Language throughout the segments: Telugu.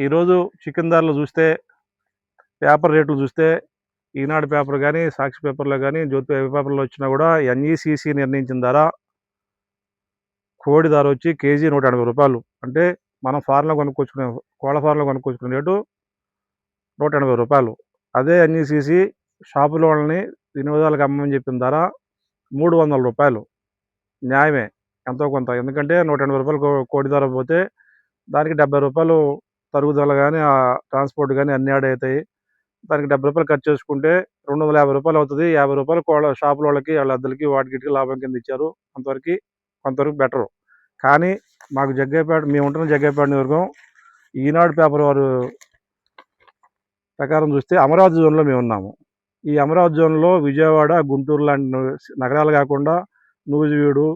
ఈరోజు చికెన్ ధరలు చూస్తే, పేపర్ రేట్లు చూస్తే, ఈనాడు పేపర్ కానీ, సాక్షి పేపర్లో కానీ, జ్యోతి పేపర్లో వచ్చినా కూడా ఎన్ఈసిసి నిర్ణయించిన ధర, కోడి ధర వచ్చి కేజీ రూ. 180. అంటే మనం ఫార్మ్లో కొనుక్కొచ్చుకునే కోళ్ళ ఫార్మ్లో కొనుక్కొచ్చుకునే రేటు రూ. 180. అదే ఎన్ఈసిసి షాపులో వాళ్ళని వినియోగదారులకు అమ్మని చెప్పిన ధర రూ. 300. న్యాయమే ఎంతో కొంత. ఎందుకంటే రూ. 180 కోడి ధర పోతే దానికి రూ. 70 తరుగుదల కానీ, ట్రాన్స్పోర్ట్ కానీ అన్నీ యాడ్ అవుతాయి. దానికి రూ. 70 ఖర్చు చేసుకుంటే రూ. 250 అవుతుంది. రూ. 50 కోళ్ళ షాపుల వాళ్ళకి, వాళ్ళ అద్దెలకి, వాటికి లాభం కింద ఇచ్చారు. కొంతవరకు బెటరు. కానీ మాకు జగ్గయ్యపేట, మేము ఉంటున్న జగ్గయ్యపేట నియోజకవర్గం ఈనాడు పేపర్ వారు ప్రకారం చూస్తే అమరావతి జోన్లో మేము ఉన్నాము. ఈ అమరావతి జోన్లో విజయవాడ, గుంటూరు లాంటి నగరాలు కాకుండా నూజివీడు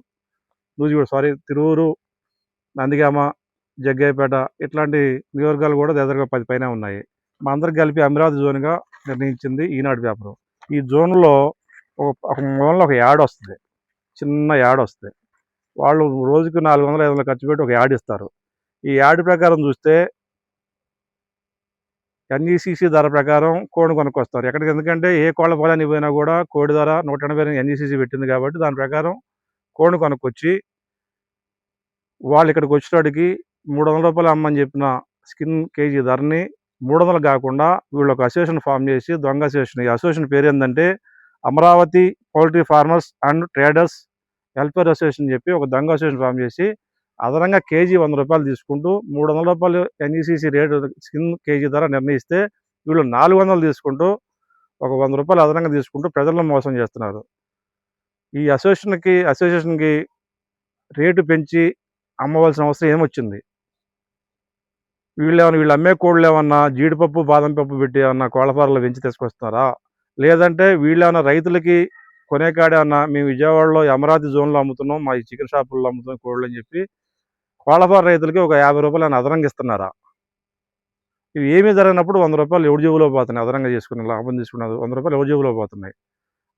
తిరువురు, నందిగామ, జగ్గయ్యపేట ఇట్లాంటి నియోజకవర్గాలు కూడా దగ్గరగా 10 పైన ఉన్నాయి. మా అందరికి కలిపి అమరావతి జోన్గా నిర్ణయించింది ఈనాడు పేపరు. ఈ జోన్లో ఒక మూలలో ఒక యాడ్ వస్తుంది, చిన్న యాడ్ వస్తుంది. వాళ్ళు రోజుకు 400-500 ఖర్చు పెట్టి ఒక యాడ్ ఇస్తారు. ఈ యాడ్ ప్రకారం చూస్తే ఎన్ఈసిసి ధర ప్రకారం కోడి కొనుక్కొస్తారు ఎక్కడికి. ఎందుకంటే ఏ కోళ్ళ పొలానికి పోయినా కూడా కోడి ధర 180 ఎన్ఈసిసి పెట్టింది కాబట్టి దాని ప్రకారం కోడిని కొనుక్కొచ్చి వాళ్ళు ఇక్కడికి వచ్చేటోడికి రూ. 300 అమ్మని చెప్పిన స్కిన్ కేజీ ధరని 300 కాకుండా వీళ్ళు ఒక అసోసియేషన్ ఫామ్ చేసి, దొంగ అసోసియేషన్. ఈ అసోసియేషన్ పేరు ఏంటంటే Amaravati poultry farmers and traders welfare association చెప్పి ఒక దొంగ అసోసియేషన్ ఫామ్ చేసి అదనంగా కేజీ రూ. 100 తీసుకుంటూ రూ. 300 ఎన్ఈసిసి రేటు స్కిన్ కేజీ ధర నిర్ణయిస్తే వీళ్ళు 400 తీసుకుంటూ ఒక రూ. 100 అదనంగా తీసుకుంటూ ప్రజలను మోసం చేస్తున్నారు. ఈ అసోసియేషన్కి రేటు పెంచి అమ్మవలసిన అవసరం ఏమొచ్చింది? వీళ్ళు అమ్మే కోళ్ళు ఏమన్నా జీడిపప్పు, బాదం పప్పు పెట్టి ఏమన్నా కోళ్ళఫారాలు పెంచి తీసుకొస్తున్నారా? లేదంటే వీళ్ళేమన్నా రైతులకి కొనేకాడేమన్నా మేము విజయవాడలో అమరావతి జోన్లో అమ్ముతున్నాం, మా ఈ చికెన్ షాపుల్లో అమ్ముతున్నాం కోళ్ళు అని చెప్పి కోళ్ళఫార రైతులకి ఒక రూ. 50 అదనంగా ఇస్తున్నారా? ఇవి ఏమీ జరిగినప్పుడు రూ. 100 ఎవరి జేబులో పోతున్నాయి? అదనంగా చేసుకుని లాభం తీసుకున్నది రూ. 100 ఎవరి జేబులో పోతున్నాయి?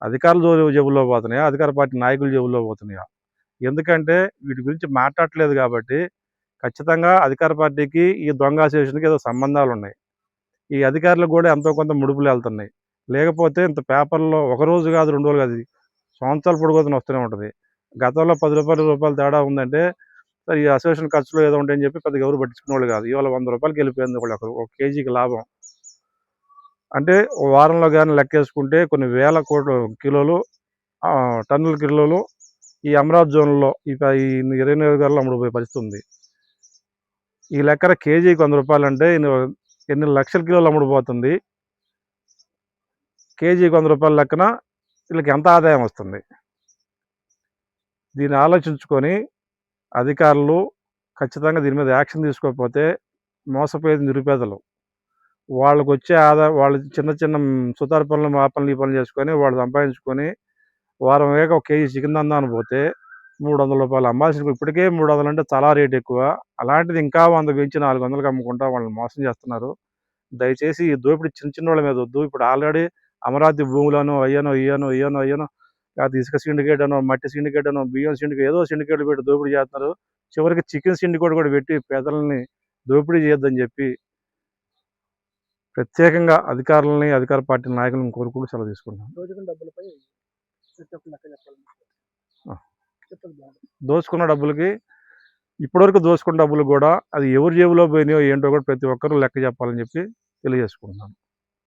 అధికారుల జేబుల్లో పోతున్నాయా? అధికార పార్టీ నాయకుల జేబుల్లో పోతున్నాయా? ఎందుకంటే వీటి గురించి మాట్లాడట్లేదు కాబట్టి ఖచ్చితంగా అధికార పార్టీకి ఈ దొంగ అసోసియేషన్కి ఏదో సంబంధాలు ఉన్నాయి. ఈ అధికారులకు కూడా ఎంతో కొంత ముడుపులు వెళ్తున్నాయి. లేకపోతే ఇంత పేపర్లో ఒక రోజు కాదు, 2 రోజులు కాదు, సంవత్సరాల పొడుగుతూనే వస్తూనే ఉంటుంది. గతంలో రూ. 10 తేడా ఉందంటే ఈ అసోసియేషన్ ఖర్చులు ఏదో ఉంటాయని చెప్పి పెద్దగా ఎవరు పట్టించుకునే వాళ్ళు కాదు. ఇవాళ రూ. 100 వెళ్ళిపోయింది ఒక కేజీకి లాభం. అంటే ఓ వారంలో కానీ లెక్కేసుకుంటే కొన్ని వేల కిలోలు, టన్నుల కిలోలు ఈ అమరావతి జోన్లో ఈ 20 నియోజకవర్గాల్లో అమ్ముడుపోయే పరిస్థితి ఉంది. ఈ లెక్కన కేజీకి రూ. 100 అంటే ఎన్ని లక్షల కిలోలు అమ్ముడుపోతుంది? కేజీకి రూ. 100 లెక్కన వీళ్ళకి ఎంత ఆదాయం వస్తుంది? దీన్ని ఆలోచించుకొని అధికారులు ఖచ్చితంగా దీని మీద యాక్షన్ తీసుకోకపోతే మోసపోయేది నిరుపేదలు. వాళ్ళకు వచ్చే ఆదాయం, వాళ్ళు చిన్న చిన్న సుతారు పనులు, ఆ పనులు, ఈ పనులు చేసుకొని వాళ్ళు సంపాదించుకొని వారం వేగ ఒక కేజీ చికెన్ దందాన్ని పోతే రూ. 300 అమ్మాల్సిన, ఇప్పటికే 300 అంటే చాలా రేటు ఎక్కువ. అలాంటిది ఇంకా 100 పెంచి 400కి అమ్ముకుంటా వాళ్ళని మోసం చేస్తున్నారు. దయచేసి ఈ దోపిడీ చిన్న వాళ్ళ మీద వద్దు. ఇప్పుడు ఆల్రెడీ అమరావతి భూములను అయ్యానో లేకపోతే ఇసుక సిండికేట్ అనో, మట్టి సిండికేట్ అనో, బియ్యం సిండికేట్, ఏదో సిండికేట్ పెట్టి దోపిడీ చేస్తున్నారు. చివరికి చికెన్ సిండికేట్ కూడా పెట్టి పేదలని దోపిడీ చేయొద్దని చెప్పి ప్రత్యేకంగా అధికారులని, అధికార పార్టీ నాయకులను కోరుకుంటూ సెలవు తీసుకుంటున్నాం. దోచుకున్న డబ్బులకి, ఇప్పటివరకు దోచుకున్న డబ్బులు కూడా అది ఎవరి జేబులో పోయినాయో ఏంటో కూడా ప్రతి ఒక్కరూ లెక్క చెప్పాలని చెప్పి తెలియజేసుకుంటున్నాను.